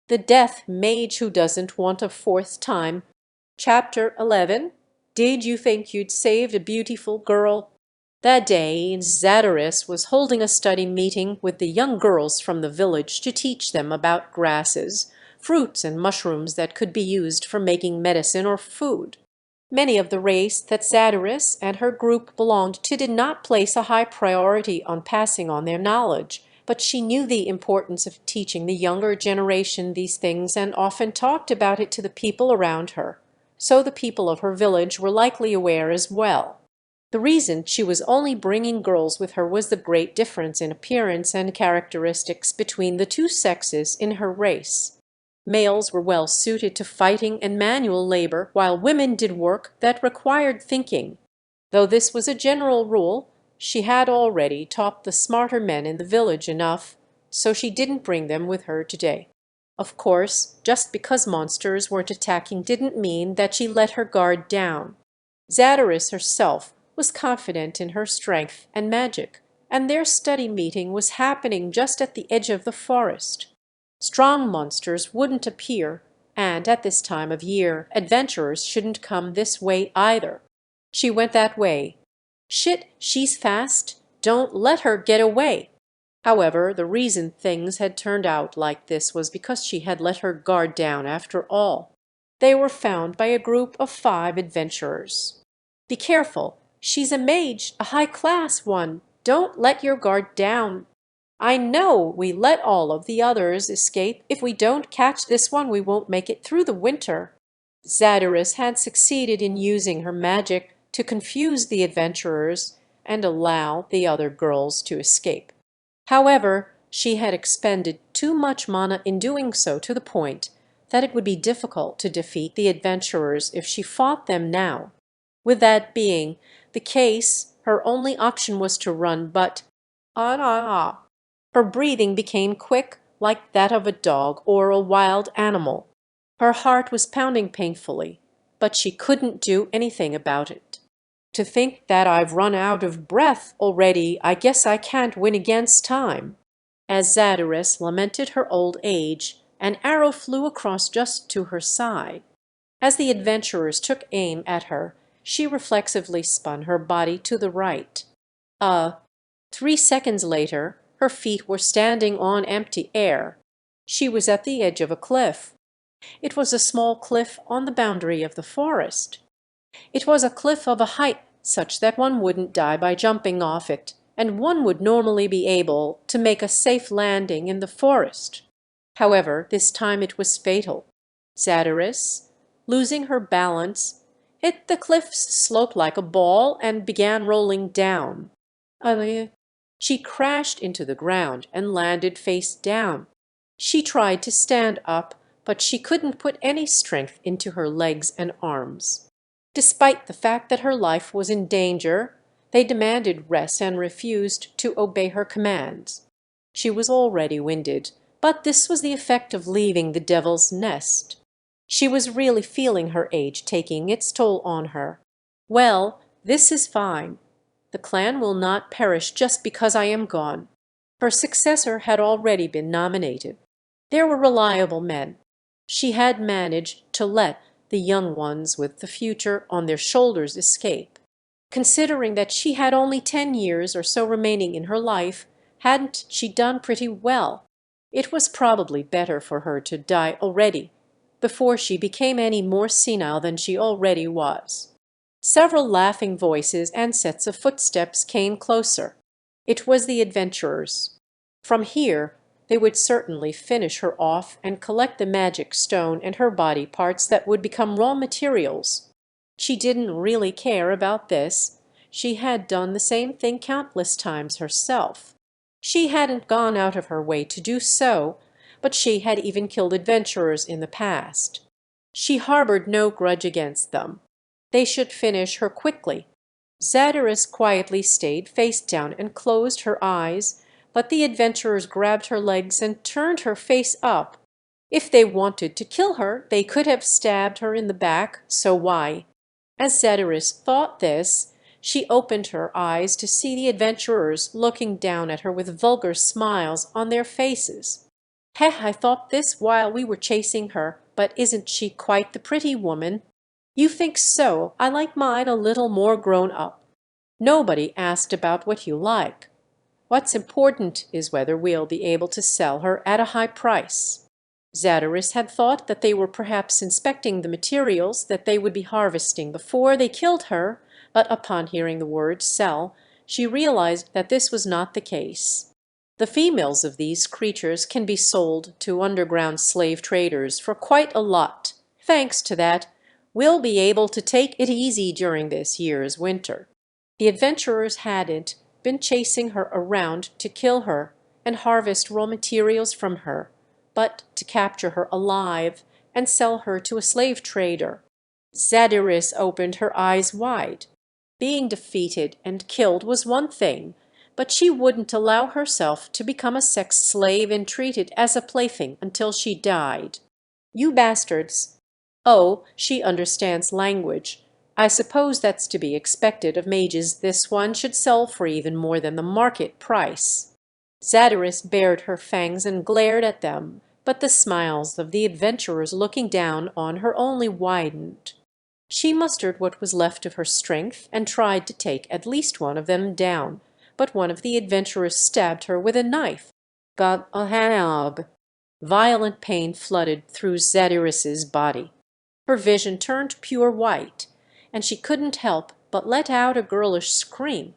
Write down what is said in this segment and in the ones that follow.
The Death Mage Who Doesn't Want a Fourth Time. Chapter 11. Did you think you'd saved a beautiful girl? That day Zadorus was holding a study meeting with the young girls from the village to teach them about grasses, fruits and mushrooms that could be used for making medicine or food. Many of the race that Zadorus and her group belonged to did not place a high priority on passing on their knowledge, but she knew the importance of teaching the younger generation these things and often talked about it to the people around her, so the people of her village were likely aware as well. The reason she was only bringing girls with her was the great difference in appearance and characteristics between the two sexes in her race. Males were well suited to fighting and manual labor, while women did work that required thinking. Though this was a general rule, she had already taught the smarter men in the village enough, so she didn't bring them with her today. Of course, just because monsters weren't attacking didn't mean that she let her guard down. Zadorus herself was confident in her strength and magic, and their study meeting was happening just at the edge of the forest. Strong monsters wouldn't appear, and at this time of year adventurers shouldn't come this way either. She went that way. Shit, she's fast. Don't let her get away. However, the reason things had turned out like this was because she had let her guard down after all. They were found by a group of 5 adventurers. Be careful. She's a mage, a high-class one. Don't let your guard down. I know we let all of the others escape. If we don't catch this one, we won't make it through the winter. Zadorus had succeeded in using her magic to confuse the adventurers and allow the other girls to escape. However, she had expended too much mana in doing so, to the point that it would be difficult to defeat the adventurers if she fought them now. With that being the case, her only option was to run, but her breathing became quick, like that of a dog or a wild animal. Her heart was pounding painfully, but she couldn't do anything about it. To think that I've run out of breath already, I guess I can't win against time. As Zadorus lamented her old age, an arrow flew across just to her side. As the adventurers took aim at her, she reflexively spun her body to the right. 3 seconds later, her feet were standing on empty air. She was at the edge of a cliff. It was a small cliff on the boundary of the forest. It was a cliff of a height such that one wouldn't die by jumping off it, and one would normally be able to make a safe landing in the forest. However, this time it was fatal. Zadorus, losing her balance, hit the cliff's slope like a ball and began rolling down. She crashed into the ground and landed face down. She tried to stand up, but she couldn't put any strength into her legs and arms. Despite the fact that her life was in danger, they demanded rest and refused to obey her commands. She was already winded, but this was the effect of leaving the devil's nest. She was really feeling her age taking its toll on her. Well, this is fine. The clan will not perish just because I am gone. Her successor had already been nominated. There were reliable men. She had managed to let the young ones with the future on their shoulders escape. Considering that she had only 10 years or so remaining in her life, hadn't she done pretty well? It was probably better for her to die already, before she became any more senile than she already was. Several laughing voices and sets of footsteps came closer. It was the adventurers. From here, they would certainly finish her off and collect the magic stone and her body parts that would become raw materials. She didn't really care about this. She had done the same thing countless times herself. She hadn't gone out of her way to do so, but she had even killed adventurers in the past. She harbored no grudge against them. They should finish her quickly. Zadorus quietly stayed face down and closed her eyes, but the adventurers grabbed her legs and turned her face up. If they wanted to kill her, they could have stabbed her in the back, so why? As Zadorus thought this, she opened her eyes to see the adventurers looking down at her with vulgar smiles on their faces. Heh, I thought this while we were chasing her, but isn't she quite the pretty woman? You think so? I like mine a little more grown up. Nobody asked about what you like. What's important is whether we'll be able to sell her at a high price." Zadoris had thought that they were perhaps inspecting the materials that they would be harvesting before they killed her, but upon hearing the word "sell," she realized that this was not the case. The females of these creatures can be sold to underground slave traders for quite a lot. Thanks to that, we'll be able to take it easy during this year's winter. The adventurers hadn't been chasing her around to kill her and harvest raw materials from her, but to capture her alive and sell her to a slave trader. Zadoris opened her eyes wide. Being defeated and killed was one thing, but she wouldn't allow herself to become a sex slave and treated as a plaything until she died. "You bastards." Oh, she understands language. I suppose that's to be expected of mages. This one should sell for even more than the market price. Zadoris bared her fangs and glared at them, but the smiles of the adventurers looking down on her only widened. She mustered what was left of her strength and tried to take at least one of them down, but one of the adventurers stabbed her with a knife. "God Ahab!" Violent pain flooded through Zadoris's body. Her vision turned pure white, and she couldn't help but let out a girlish scream.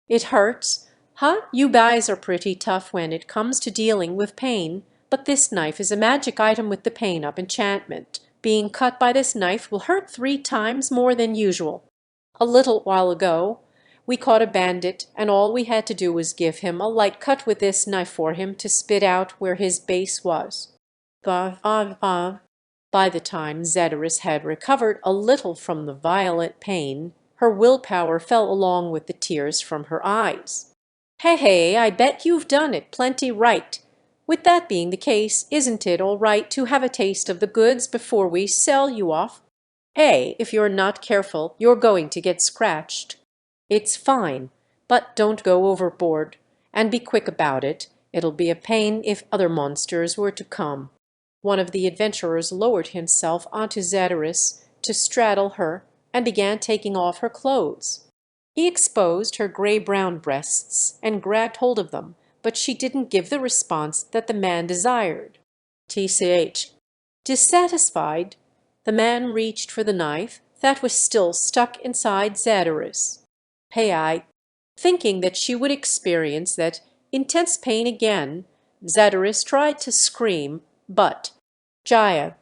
"It hurts? Huh? You guys are pretty tough when it comes to dealing with pain, but this knife is a magic item with the pain up enchantment. Being cut by this knife will hurt 3 times more than usual. A little while ago, we caught a bandit, and all we had to do was give him a light cut with this knife for him to spit out where his base was." By the time Zadoris had recovered a little from the violent pain, her willpower fell along with the tears from her eyes. "Hey, I bet you've done it plenty right. With that being the case, isn't it all right to have a taste of the goods before we sell you off? If you're not careful, you're going to get scratched. It's fine, but don't go overboard, and be quick about it. It'll be a pain if other monsters were to come." One of the adventurers lowered himself onto Zadoris to straddle her and began taking off her clothes. He exposed her gray-brown breasts and grabbed hold of them, but she didn't give the response that the man desired. TCH. Dissatisfied, the man reached for the knife that was still stuck inside Zadoris. Thinking that she would experience that intense pain again, Zadoris tried to scream, but Jaya,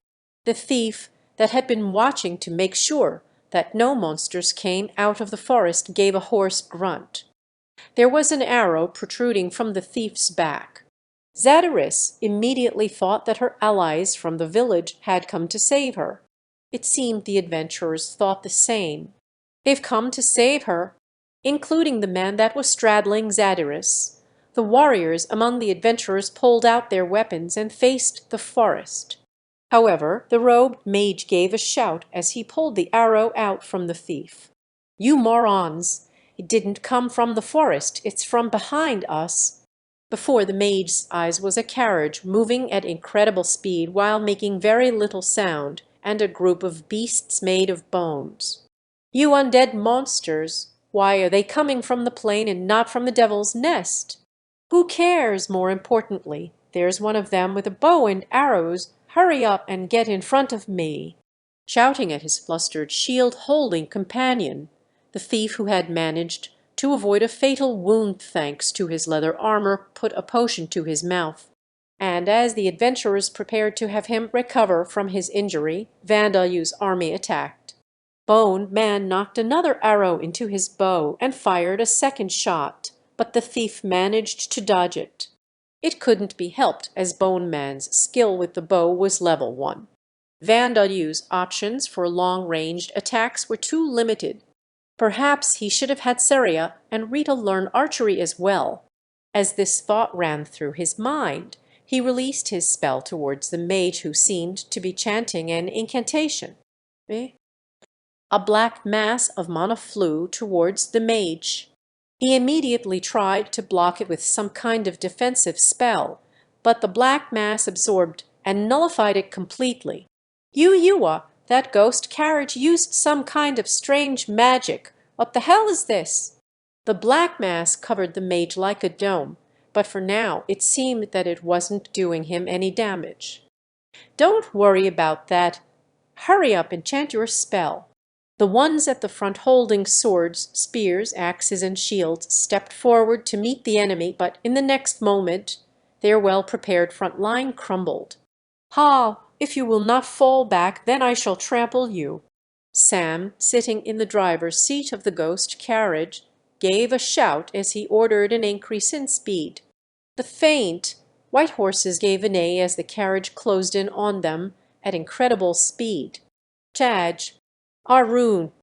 the thief that had been watching to make sure that no monsters came out of the forest, gave a hoarse grunt. There was an arrow protruding from the thief's back. Zadoris immediately thought that her allies from the village had come to save her. It seemed the adventurers thought the same. "They've come to save her," including the man that was straddling Zadoris. The warriors among the adventurers pulled out their weapons and faced the forest. However, the robed mage gave a shout as he pulled the arrow out from the thief. "You morons! It didn't come from the forest, it's from behind us." Before the mage's eyes was a carriage moving at incredible speed while making very little sound, and a group of beasts made of bones. "You undead monsters! Why are they coming from the plain and not from the devil's nest?" "Who cares? More importantly, there's one of them with a bow and arrows. Hurry up and get in front of me." Shouting at his flustered shield-holding companion, the thief who had managed to avoid a fatal wound thanks to his leather armor put a potion to his mouth, and as the adventurers prepared to have him recover from his injury, Vandaleu's army attacked. Bone Man knocked another arrow into his bow and fired a second shot, but the thief managed to dodge it. It couldn't be helped, as Bone Man's skill with the bow was level 1. Vandaleu's options for long-ranged attacks were too limited. Perhaps he should have had Seria and Rita learn archery as well. As this thought ran through his mind, he released his spell towards the mage, who seemed to be chanting an incantation. A black mass of mana flew towards the mage. He immediately tried to block it with some kind of defensive spell, but the black mass absorbed and nullified it completely. Yua, that ghost carriage used some kind of strange magic. What the hell is this? The black mass covered the mage like a dome, but for now it seemed that it wasn't doing him any damage. Don't worry about that. Hurry up and chant your spell. The ones at the front holding swords, spears, axes, and shields stepped forward to meet the enemy, but in the next moment their well-prepared front line crumbled. "Ha! If you will not fall back, then I shall trample you." Sam, sitting in the driver's seat of the ghost carriage, gave a shout as he ordered an increase in speed. The faint, white horses gave a neigh as the carriage closed in on them at incredible speed. "Taj! Arun!"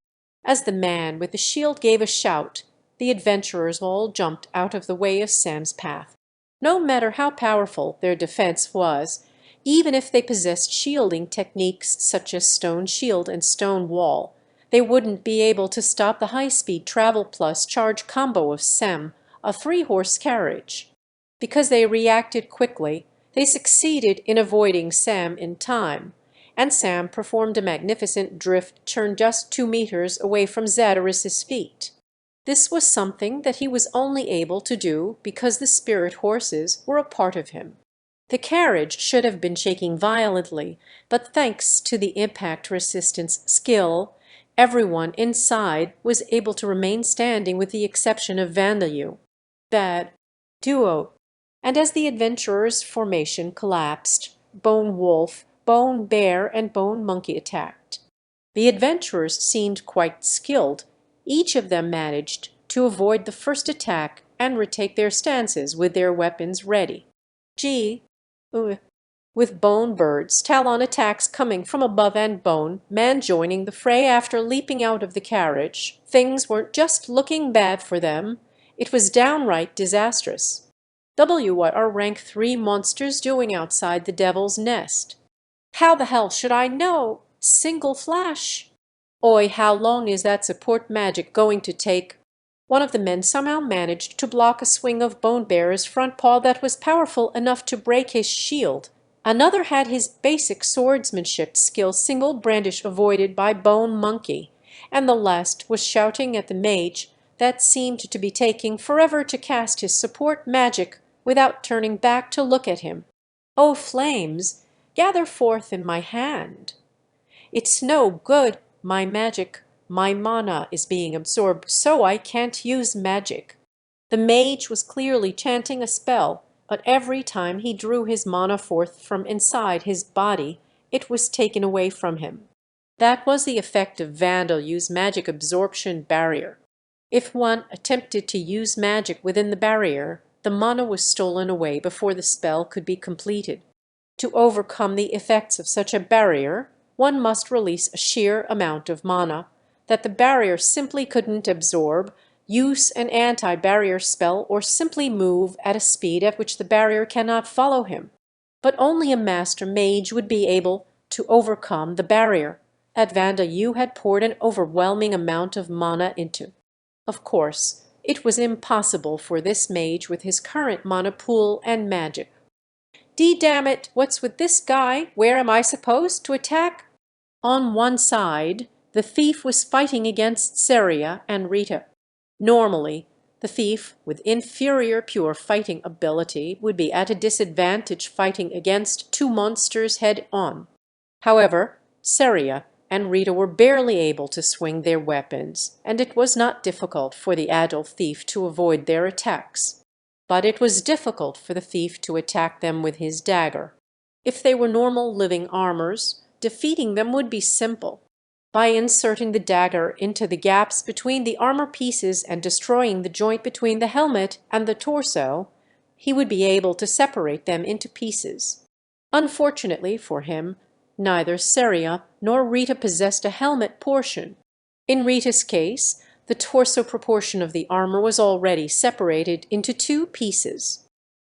As the man with the shield gave a shout, the adventurers all jumped out of the way of Sam's path. No matter how powerful their defense was, even if they possessed shielding techniques such as stone shield and stone wall, they wouldn't be able to stop the high-speed travel plus charge combo of Sam, a three-horse carriage. Because they reacted quickly, they succeeded in avoiding Sam in time, and Sam performed a magnificent drift turn just 2 meters away from Zadoris's feet. This was something that he was only able to do because the spirit horses were a part of him. The carriage should have been shaking violently, but thanks to the impact resistance skill, everyone inside was able to remain standing with the exception of Vandalu. Bad. Duo. And as the adventurers' formation collapsed, Bone Wolf, Bone Bear, and Bone Monkey attacked. The adventurers seemed quite skilled. Each of them managed to avoid the first attack and retake their stances with their weapons ready. With Bone Bird's Talon attacks coming from above and Bone Man joining the fray after leaping out of the carriage, things weren't just looking bad for them, it was downright disastrous. What are rank 3 monsters doing outside the Devil's Nest? How the hell should I know? Single flash. Oi, how long is that support magic going to take? One of the men somehow managed to block a swing of Bone Bear's front paw that was powerful enough to break his shield. Another had his basic swordsmanship skill single brandish avoided by Bone Monkey, and the last was shouting at the mage that seemed to be taking forever to cast his support magic without turning back to look at him. "Oh, flames, gather forth in my hand. It's no good, my magic, my mana is being absorbed, so I can't use magic." The mage was clearly chanting a spell, but every time he drew his mana forth from inside his body, it was taken away from him. That was the effect of Vandalu's magic absorption barrier. If one attempted to use magic within the barrier, the mana was stolen away before the spell could be completed. To overcome the effects of such a barrier, one must release a sheer amount of mana that the barrier simply couldn't absorb, use an anti-barrier spell, or simply move at a speed at which the barrier cannot follow him. But only a master mage would be able to overcome the barrier that Vandalu had poured an overwhelming amount of mana into. Of course, it was impossible for this mage with his current mana pool and magic. Damn it, what's with this guy? Where am I supposed to attack? On one side, the thief was fighting against Seria and Rita. Normally, the thief with inferior pure fighting ability would be at a disadvantage fighting against 2 monsters head-on. However, Seria and Rita were barely able to swing their weapons, and it was not difficult for the agile thief to avoid their attacks. But it was difficult for the thief to attack them with his dagger. If they were normal living armors, defeating them would be simple. By inserting the dagger into the gaps between the armor pieces and destroying the joint between the helmet and the torso, he would be able to separate them into pieces. Unfortunately for him, neither Seria nor Rita possessed a helmet portion. In Rita's case, the torso proportion of the armor was already separated into 2 pieces.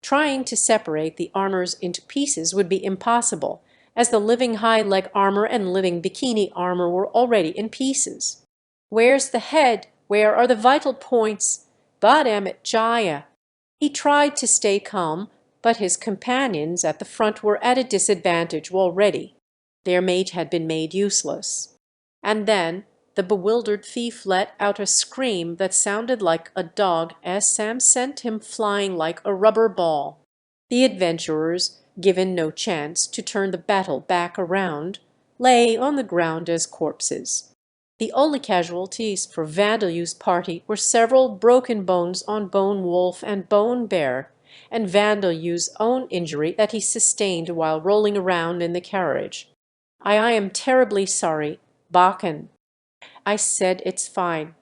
Trying to separate the armors into pieces would be impossible, as the living high leg armor and living bikini armor were already in pieces. Where's the head? Where are the vital points? Goddamn it, Jaya! He tried to stay calm, but his companions at the front were at a disadvantage already. Their mage had been made useless. And then the bewildered thief let out a scream that sounded like a dog as Sam sent him flying like a rubber ball. The adventurers, given no chance to turn the battle back around, lay on the ground as corpses. The only casualties for Vandaleu's party were several broken bones on Bone Wolf and Bone Bear, and Vandaleu's own injury that he sustained while rolling around in the carriage. I am terribly sorry, Bakken." I said, "It's fine."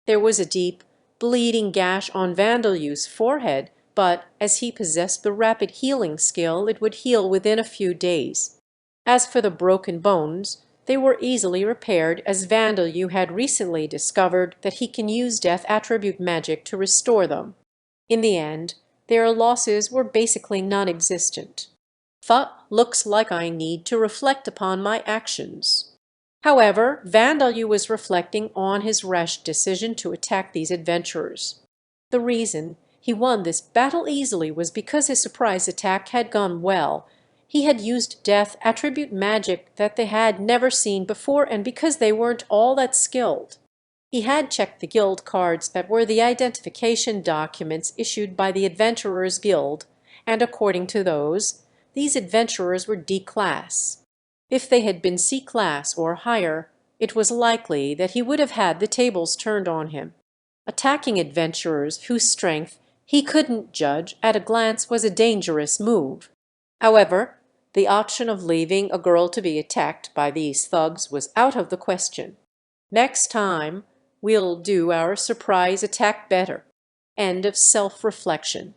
There was a deep, bleeding gash on Vandaleu's forehead, but as he possessed the rapid healing skill, it would heal within a few days. As for the broken bones, they were easily repaired, as Vandaleu had recently discovered that he can use death attribute magic to restore them. In the end, their losses were basically non-existent. Looks like I need to reflect upon my actions." However, Vandaleu was reflecting on his rash decision to attack these adventurers. The reason he won this battle easily was because his surprise attack had gone well. He had used death attribute magic that they had never seen before, and because they weren't all that skilled. He had checked the guild cards that were the identification documents issued by the Adventurers Guild, and according to those, these adventurers were D-class. If they had been C-class or higher, it was likely that he would have had the tables turned on him. Attacking adventurers whose strength he couldn't judge at a glance was a dangerous move. However, the option of leaving a girl to be attacked by these thugs was out of the question. Next time, we'll do our surprise attack better. End of self-reflection.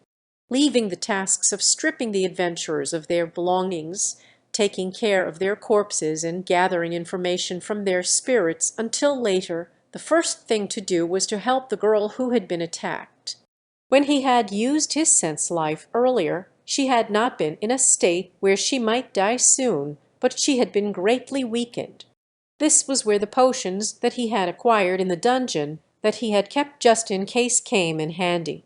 Leaving the tasks of stripping the adventurers of their belongings, taking care of their corpses, and gathering information from their spirits until later, the first thing to do was to help the girl who had been attacked. When he had used his sense life earlier, she had not been in a state where she might die soon, but she had been greatly weakened. This was where the potions that he had acquired in the dungeon that he had kept just in case came in handy.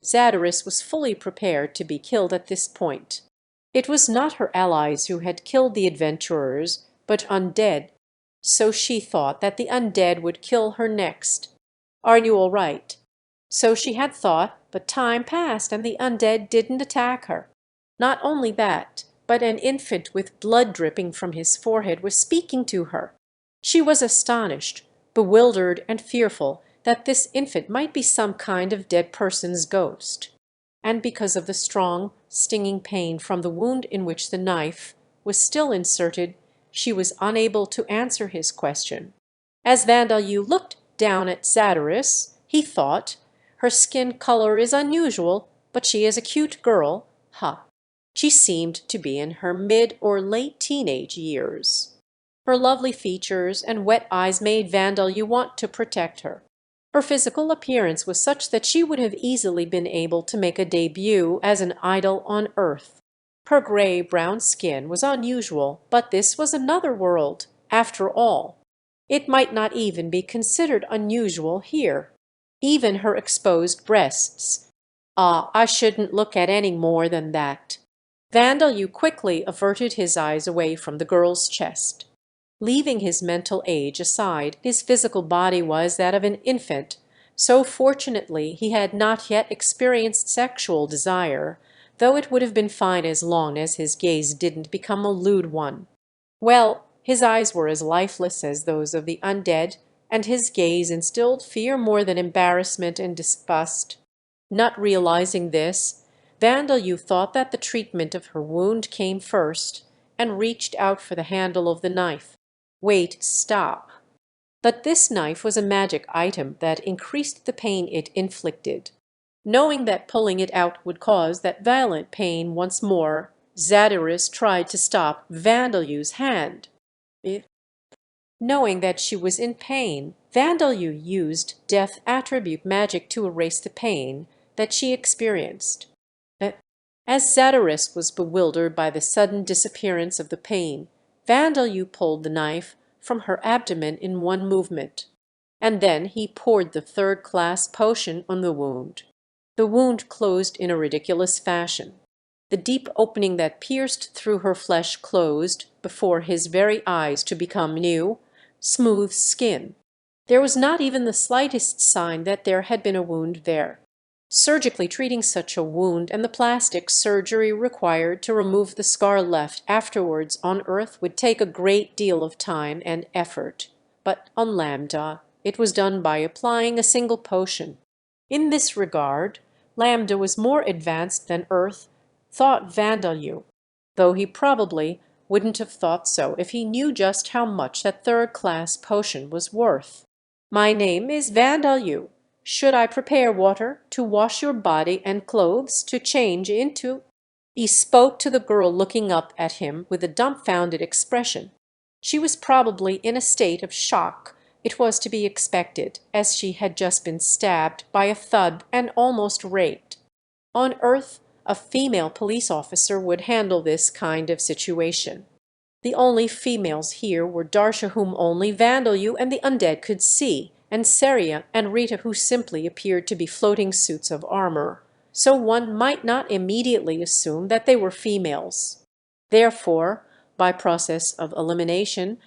Zadorus was fully prepared to be killed at this point. It was not her allies who had killed the adventurers, but undead, so she thought that the undead would kill her next. Are you all right? So she had thought, but time passed and the undead didn't attack her. Not only that, but an infant with blood dripping from his forehead was speaking to her. She was astonished, bewildered, and fearful that this infant might be some kind of dead person's ghost. And because of the strong, stinging pain from the wound in which the knife was still inserted, she was unable to answer his question. As Vandaleu looked down at Zadorus, he thought, "Her skin color is unusual, but she is a cute girl. She seemed to be in her mid or late teenage years." Her lovely features and wet eyes made Vandaleu want to protect her. Her physical appearance was such that she would have easily been able to make a debut as an idol on Earth. Her gray-brown skin was unusual, but this was another world, after all. It might not even be considered unusual here. Even her exposed breasts. I shouldn't look at any more than that. Vandaleu quickly averted his eyes away from the girl's chest. Leaving his mental age aside, his physical body was that of an infant, so fortunately he had not yet experienced sexual desire, though it would have been fine as long as his gaze didn't become a lewd one. Well, his eyes were as lifeless as those of the undead, and his gaze instilled fear more than embarrassment and disgust. Not realizing this, Vandaleu thought that the treatment of her wound came first, and reached out for the handle of the knife. Wait, stop. But this knife was a magic item that increased the pain it inflicted. Knowing that pulling it out would cause that violent pain once more, Zadorus tried to stop Vandaleu's hand. Knowing that she was in pain, Vandaleu used death attribute magic to erase the pain that she experienced. As Zadorus was bewildered by the sudden disappearance of the pain, Vandaleu pulled the knife from her abdomen in one movement, and then he poured the third-class potion on the wound. The wound closed in a ridiculous fashion. The deep opening that pierced through her flesh closed before his very eyes to become new, smooth skin. There was not even the slightest sign that there had been a wound there. Surgically treating such a wound and the plastic surgery required to remove the scar left afterwards on Earth would take a great deal of time and effort. But on Lambda it was done by applying a single potion. In this regard, Lambda was more advanced than Earth thought Vandeleur, though he probably wouldn't have thought so if he knew just how much that third-class potion was worth. "My name is Vandeleur. Should I prepare water to wash your body and clothes to change into?" He spoke to the girl looking up at him with a dumbfounded expression. She was probably in a state of shock. It was to be expected, as she had just been stabbed by a thud and almost raped. On Earth, a female police officer would handle this kind of situation. The only females here were Darcia, whom only Vandeleur and the undead could see, and Seria and Rita, who simply appeared to be floating suits of armor, so one might not immediately assume that they were females. Therefore, by process of elimination,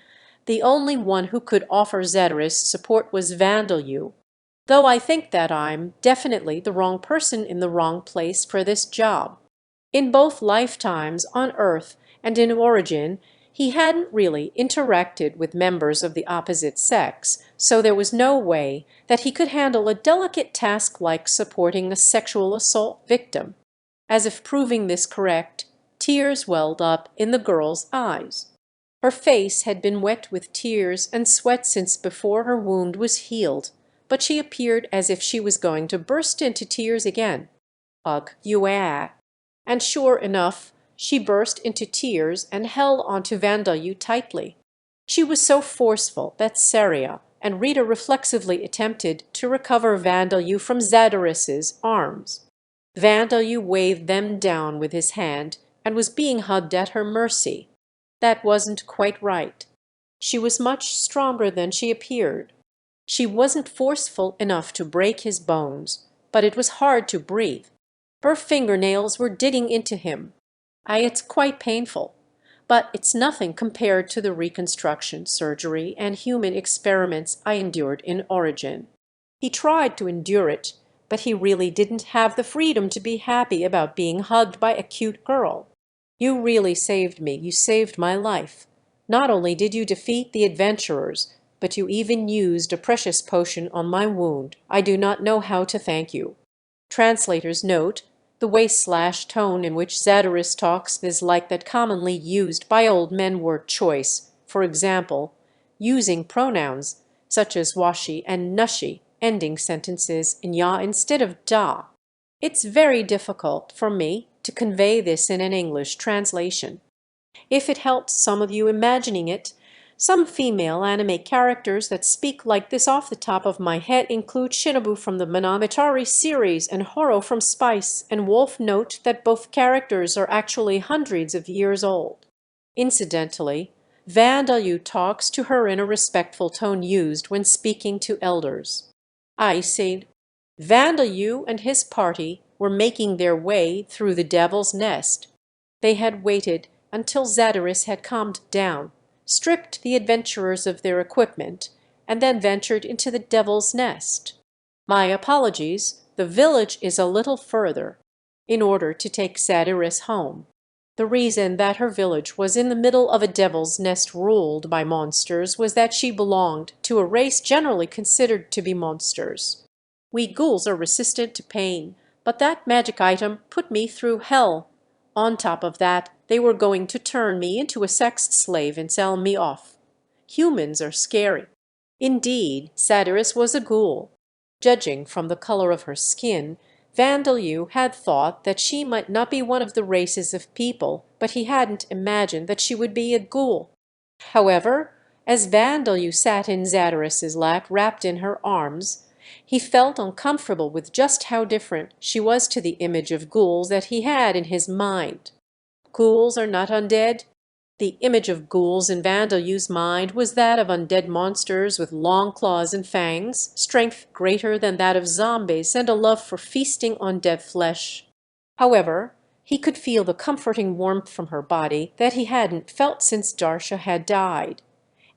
the only one who could offer Zatarus support was Vandeleur, though I think that I'm definitely the wrong person in the wrong place for this job. In both lifetimes on Earth and in Origin, he hadn't really interacted with members of the opposite sex, so there was no way that he could handle a delicate task like supporting a sexual assault victim. As if proving this correct, tears welled up in the girl's eyes. Her face had been wet with tears and sweat since before her wound was healed, but she appeared as if she was going to burst into tears again. "Ugh, you are." And sure enough, she burst into tears and held onto Vandeleur tightly. She was so forceful that Seria and Rita reflexively attempted to recover Vandeleur from Zadarus's arms. Vandeleur waved them down with his hand and was being hugged at her mercy. That wasn't quite right. She was much stronger than she appeared. She wasn't forceful enough to break his bones, but it was hard to breathe. Her fingernails were digging into him. It's quite painful, but it's nothing compared to the reconstruction surgery and human experiments I endured in Origin. He tried to endure it, but he really didn't have the freedom to be happy about being hugged by a cute girl. "You really saved me. You saved my life. Not only did you defeat the adventurers, but you even used a precious potion on my wound. I do not know how to thank you." Translator's note: the way/tone in which Zadarus talks is like that commonly used by old men word choice, for example, using pronouns such as washi and nushi, ending sentences in ya instead of da. It's very difficult for me to convey this in an English translation. If it helps some of you imagining it, some female anime characters that speak like this off the top of my head include Shinobu from the Monogatari series and Horo from Spice, and Wolf. Note that both characters are actually hundreds of years old. Incidentally, Vandeleur talks to her in a respectful tone used when speaking to elders. I said, Vandeleur and his party were making their way through the Devil's Nest. They had waited until Zadarus had calmed down, stripped the adventurers of their equipment, and then ventured into the Devil's Nest. My apologies, the village is a little further, in order to take Zadarus home. The reason that her village was in the middle of a devil's nest ruled by monsters was that she belonged to a race generally considered to be monsters. We ghouls are resistant to pain, but that magic item put me through hell. On top of that, they were going to turn me into a sex slave and sell me off. Humans are scary. Indeed, Zadarus was a ghoul. Judging from the color of her skin, Vandeleur had thought that she might not be one of the races of people, but he hadn't imagined that she would be a ghoul. However, as Vandeleur sat in Zadarus's lap wrapped in her arms, he felt uncomfortable with just how different she was to the image of ghouls that he had in his mind. Ghouls are not undead. The image of ghouls in Vandalu's mind was that of undead monsters with long claws and fangs, strength greater than that of zombies, and a love for feasting on dead flesh. However, he could feel the comforting warmth from her body that he hadn't felt since Darsha had died,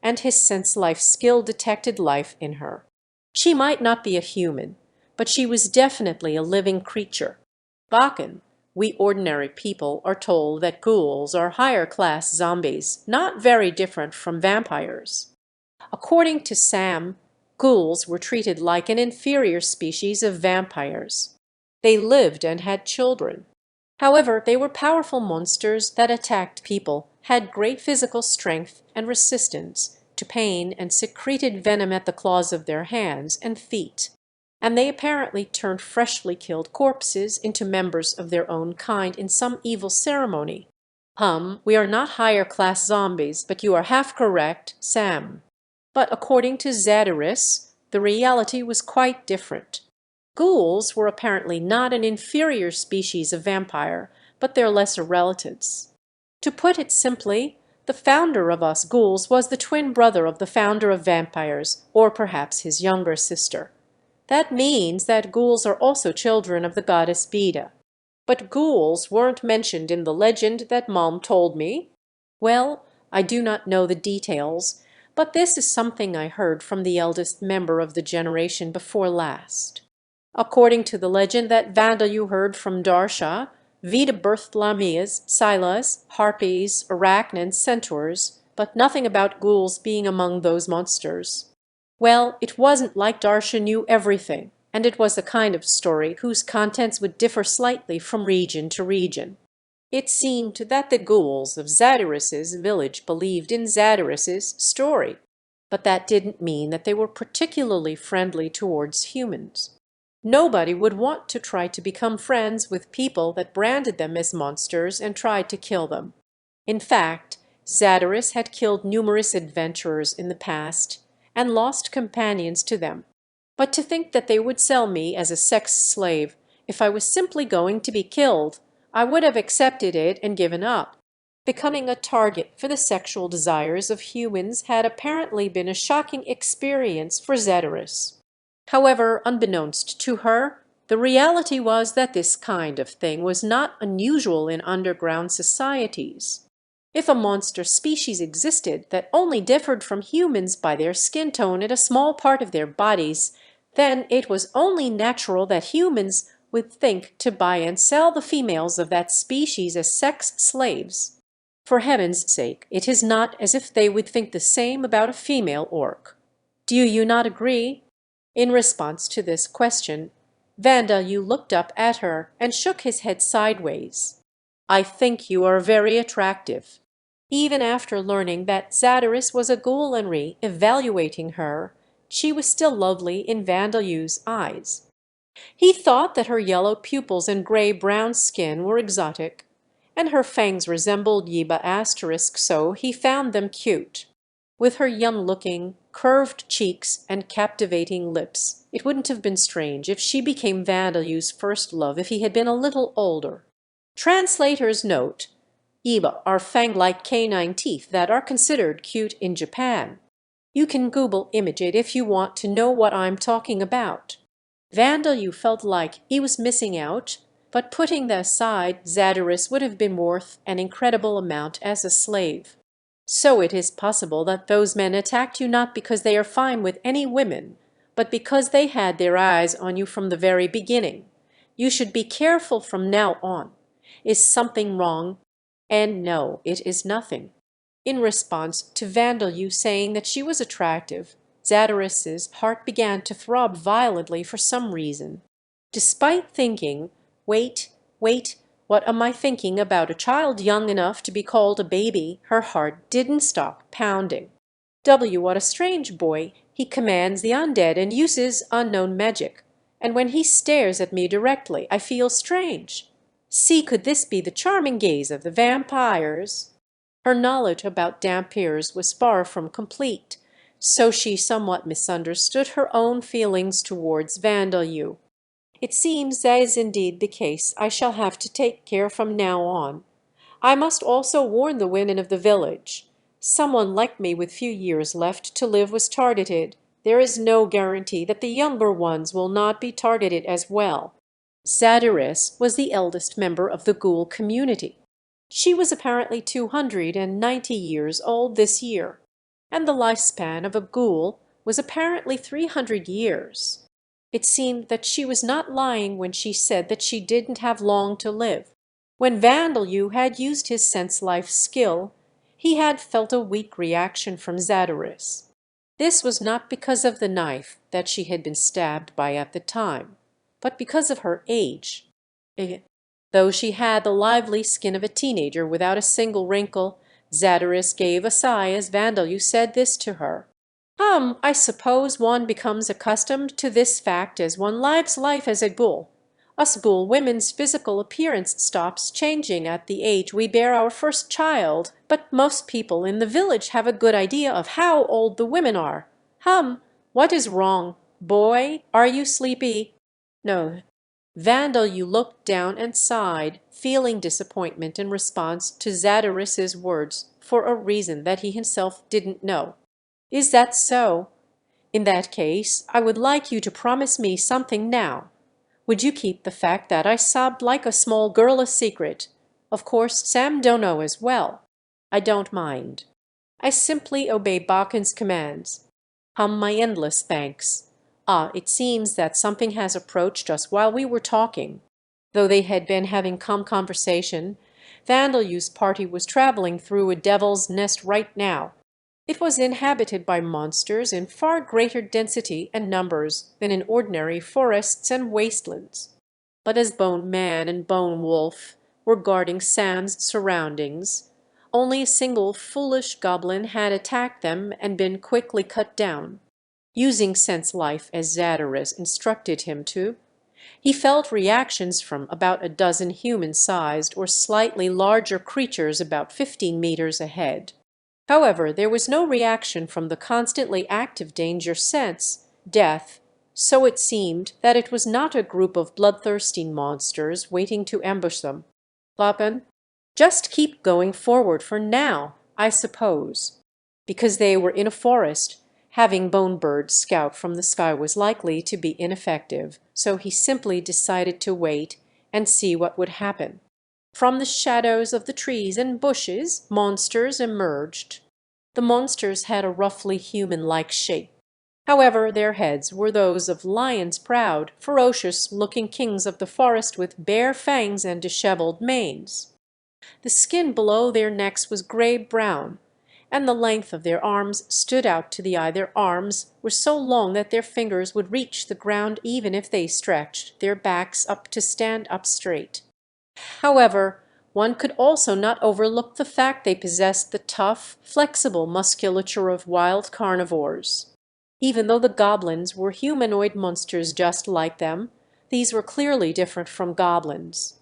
and his sense-life skill detected life in her. She might not be a human, but she was definitely a living creature. Bakken, we ordinary people are told that ghouls are higher-class zombies, not very different from vampires. According to Sam, ghouls were treated like an inferior species of vampires. They lived and had children. However, they were powerful monsters that attacked people, had great physical strength and resistance to pain, and secreted venom at the claws of their hands and feet. And they apparently turned freshly killed corpses into members of their own kind in some evil ceremony. We are not higher class zombies, but you are half correct, Sam. But according to Zadaris, the reality was quite different. Ghouls were apparently not an inferior species of vampire, but their lesser relatives. To put it simply, the founder of us ghouls was the twin brother of the founder of vampires, or perhaps his younger sister. That means that ghouls are also children of the goddess Bida. But ghouls weren't mentioned in the legend that Mom told me. Well, I do not know the details, but this is something I heard from the eldest member of the generation before last. According to the legend that Vandalu heard from Darsha, Vita birthed Lamias, Silas, harpies, arachnids, centaurs, but nothing about ghouls being among those monsters. Well, it wasn't like Darsha knew everything, and it was a kind of story whose contents would differ slightly from region to region. It seemed that the ghouls of Zadaris's village believed in Zadaris's story, but that didn't mean that they were particularly friendly towards humans. Nobody would want to try to become friends with people that branded them as monsters and tried to kill them. In fact, Zadaris had killed numerous adventurers in the past and lost companions to them. But to think that they would sell me as a sex slave if I was simply going to be killed, I would have accepted it and given up. Becoming a target for the sexual desires of humans had apparently been a shocking experience for Zadaris. However, unbeknownst to her, the reality was that this kind of thing was not unusual in underground societies. If a monster species existed that only differed from humans by their skin tone and a small part of their bodies, then it was only natural that humans would think to buy and sell the females of that species as sex slaves. For heaven's sake, it is not as if they would think the same about a female orc. Do you not agree? In response to this question, Vandalu looked up at her and shook his head sideways. I think you are very attractive. Even after learning that Zadaris was a Ghoulanry evaluating her, she was still lovely in Vandalu's eyes. He thought that her yellow pupils and gray-brown skin were exotic, and her fangs resembled Yiba asterisk, so he found them cute. With her young-looking, curved cheeks and captivating lips, it wouldn't have been strange if she became Vandalu's first love if he had been a little older. Translator's note: Yiba are fang-like canine teeth that are considered cute in Japan. You can Google image it if you want to know what I'm talking about. Vandalu felt like he was missing out, but putting that aside, Zadaris would have been worth an incredible amount as a slave. So it is possible that those men attacked you not because they are fine with any women, but because they had their eyes on you from the very beginning. You should be careful from now on. Is something wrong? And no, it is nothing. In response to Vandalu saying that she was attractive, Zadaris's heart began to throb violently for some reason. Despite thinking, wait, what am I thinking about a child young enough to be called a baby, her heart didn't stop pounding. What a strange boy. He commands the undead and uses unknown magic. And when he stares at me directly, I feel strange. See, could this be the charming gaze of the vampires? Her knowledge about Dampiers was far from complete, so she somewhat misunderstood her own feelings towards Vandalu. It seems that is indeed the case. I shall have to take care from now on. I must also warn the women of the village. Someone like me with few years left to live was targeted. There is no guarantee that the younger ones will not be targeted as well. Zadoris was the eldest member of the ghoul community. She was apparently 290 years old this year, and the lifespan of a ghoul was apparently 300 years. It seemed that she was not lying when she said that she didn't have long to live. When Vandeleur had used his sense-life skill, he had felt a weak reaction from Zadoris. This was not because of the knife that she had been stabbed by at the time, but because of her age. Though she had the lively skin of a teenager without a single wrinkle, Zadoris gave a sigh as Vandeleur said this to her. I suppose one becomes accustomed to this fact as one lives life as a ghoul. Us ghoul women's physical appearance stops changing at the age we bear our first child, but most people in the village have a good idea of how old the women are. What is wrong? Boy, are you sleepy? No. Vandeleur looked down and sighed, feeling disappointment in response to Zadoris's words for a reason that he himself didn't know. Is that so? In that case, I would like you to promise me something now. Would you keep the fact that I sobbed like a small girl a secret? Of course, Sam don't know as well. I don't mind. I simply obey Bakken's commands. My endless thanks. It seems that something has approached us while we were talking. Though they had been having calm conversation, Vandeleur's party was traveling through a devil's nest right now. It was inhabited by monsters in far greater density and numbers than in ordinary forests and wastelands. But as Bone Man and Bone Wolf were guarding Sam's surroundings, only a single foolish goblin had attacked them and been quickly cut down. Using sense-life as Zadoris instructed him to, he felt reactions from about a dozen human-sized or slightly larger creatures about 15 meters ahead. However, there was no reaction from the constantly active danger sense, death, so it seemed that it was not a group of bloodthirsty monsters waiting to ambush them. Lappen, just keep going forward for now, I suppose. Because they were in a forest, having Bone Bird scout from the sky was likely to be ineffective, so he simply decided to wait and see what would happen. From the shadows of the trees and bushes, monsters emerged. The monsters had a roughly human-like shape. However, their heads were those of lions proud, ferocious-looking kings of the forest with bare fangs and disheveled manes. The skin below their necks was gray-brown, and the length of their arms stood out to the eye. Their arms were so long that their fingers would reach the ground even if they stretched their backs up to stand up straight. However, one could also not overlook the fact they possessed the tough, flexible musculature of wild carnivores. Even though the goblins were humanoid monsters just like them, these were clearly different from goblins.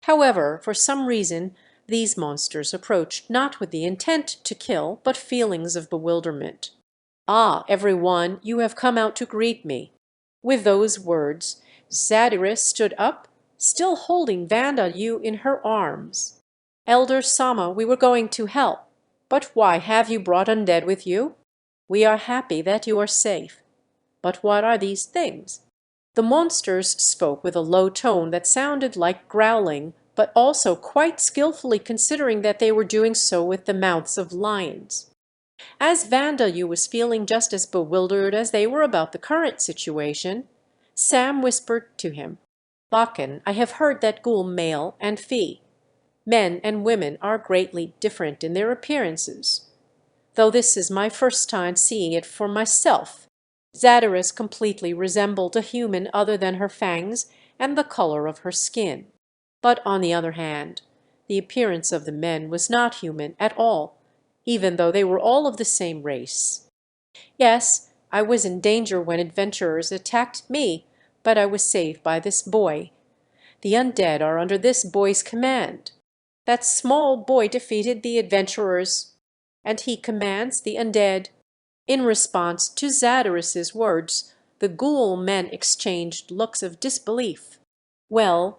However, for some reason, these monsters approached not with the intent to kill, but feelings of bewilderment. Everyone, you have come out to greet me. With those words, Zadoris stood up, still holding Vandeleur in her arms. Elder Sama, we were going to help, but why have you brought undead with you? We are happy that you are safe. But what are these things? The monsters spoke with a low tone that sounded like growling, but also quite skillfully considering that they were doing so with the mouths of lions. As Vandeleur was feeling just as bewildered as they were about the current situation, Sam whispered to him, Bakken, I have heard that ghoul male and fee. Men and women are greatly different in their appearances. Though this is my first time seeing it for myself, Zadoris completely resembled a human other than her fangs and the color of her skin. But on the other hand, the appearance of the men was not human at all, even though they were all of the same race. Yes, I was in danger when adventurers attacked me, but I was saved by this boy. The undead are under this boy's command. That small boy defeated the adventurers, and he commands the undead. In response to Zadoris's words, the ghoul men exchanged looks of disbelief. Well,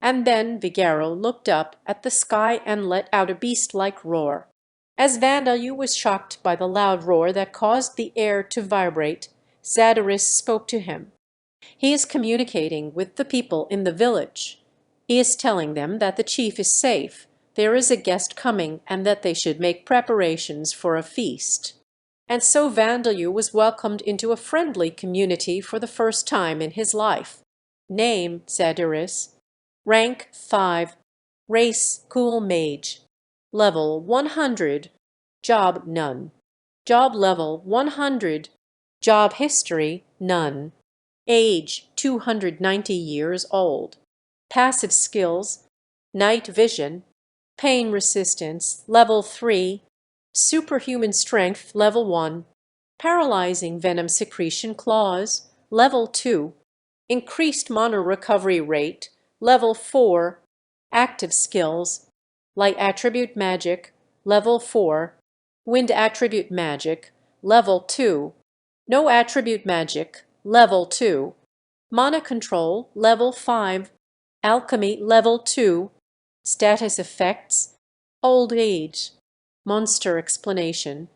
And then Vigero looked up at the sky and let out a beast-like roar. As Vandalyu was shocked by the loud roar that caused the air to vibrate, Zadaris spoke to him. He is communicating with the people in the village. He is telling them that the chief is safe, there is a guest coming, and that they should make preparations for a feast. And so Vandalyu was welcomed into a friendly community for the first time in his life. Name, Zadaris. Rank 5. Race, Cool Mage. Level 100. Job none. Job level 100. Job history none. Age 290 years old. Passive skills: night vision, pain resistance level 3, superhuman strength level 1, paralyzing venom secretion clause level 2, increased mana recovery rate level 4, active skills: light attribute magic level 4, wind attribute magic level 2, no attribute magic level 2, mana control level 5, alchemy level 2, status effects: old age. Monster explanation: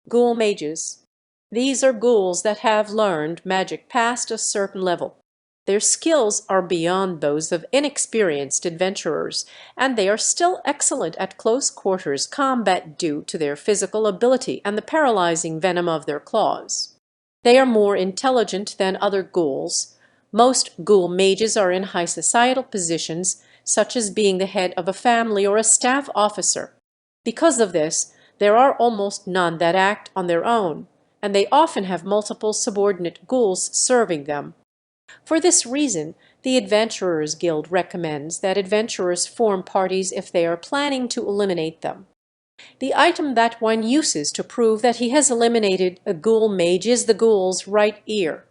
ghoul mages. These are ghouls that have learned magic past a certain level. Their skills are beyond those of inexperienced adventurers, and they are still excellent at close quarters combat due to their physical ability and the paralyzing venom of their claws. They are more intelligent than other ghouls. Most ghoul mages are in high societal positions, such as being the head of a family or a staff officer. Because of this, there are almost none that act on their own, and they often have multiple subordinate ghouls serving them. For this reason, the Adventurers Guild recommends that adventurers form parties if they are planning to eliminate them. The item that one uses to prove that he has eliminated a ghoul mage is the ghoul's right ear.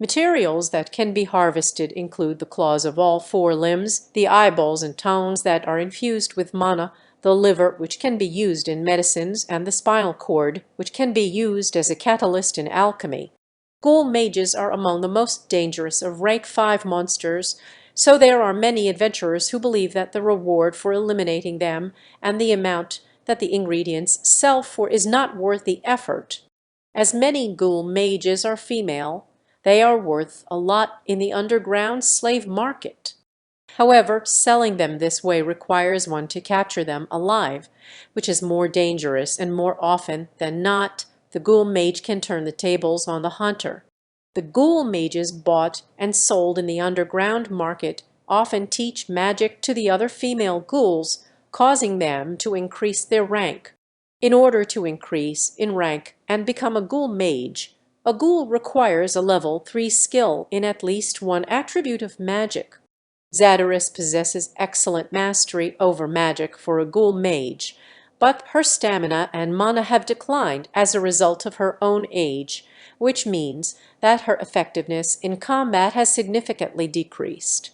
Materials that can be harvested include the claws of all four limbs, the eyeballs and tongues that are infused with mana, the liver, which can be used in medicines, and the spinal cord, which can be used as a catalyst in alchemy. Ghoul mages are among the most dangerous of rank 5 monsters, so there are many adventurers who believe that the reward for eliminating them and the amount that the ingredients sell for is not worth the effort. As many ghoul mages are female, they are worth a lot in the underground slave market. However, selling them this way requires one to capture them alive, which is more dangerous, and more often than not, the ghoul mage can turn the tables on the hunter. The ghoul mages bought and sold in the underground market often teach magic to the other female ghouls, causing them to increase their rank. In order to increase in rank and become a ghoul mage, a ghoul requires a level 3 skill in at least one attribute of magic. Zadorus possesses excellent mastery over magic for a ghoul mage, but her stamina and mana have declined as a result of her own age, which means that her effectiveness in combat has significantly decreased.